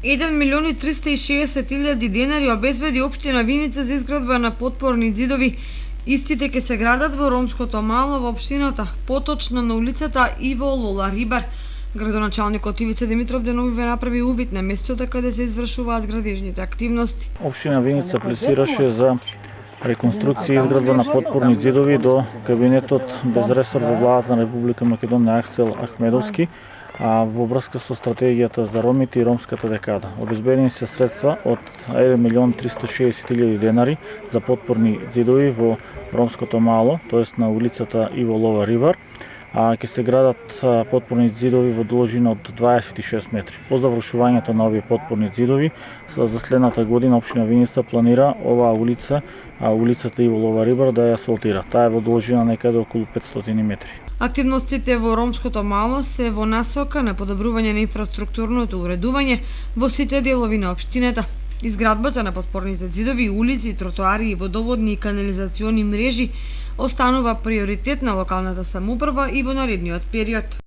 1.360.000 денари обезбеди општина Виница за изградба на потпорни зидови. Истите ќе се градат во ромското мало во општината, поточно на улицата Иво Лола Рибар. Градоначалникот Ивица Димитров деновиве направи увид на местото каде се извршуваат градежните активности. Општина Виница аплицираше за реконструкција и изградба на потпорни зидови до кабинетот без ресор во владата на Република Македонија Аксел Ахмедовски, во врска со стратегијата за ромите и ромската декада. Обезбедени се средства од 1.360.000 денари за потпорни зидови во ромското мало, тоест на улицата Иво Лова Рибар, ќе се градат потпорни зидови во должина од 26 метри. По завршувањето на овие потпорни зидови, за следната година општина Виница планира оваа улица, улицата Иво Лова Рибар, да ја асфалтира. Таа е во должина некаде околу 500 метри. Активностите во ромското мало се во насока на подобрување на инфраструктурното уредување во сите делови на општината. Изградбата на потпорните зидови, улици, тротоари, водоводни и канализациони мрежи останува приоритет на локалната самоуправа и во наредниот период.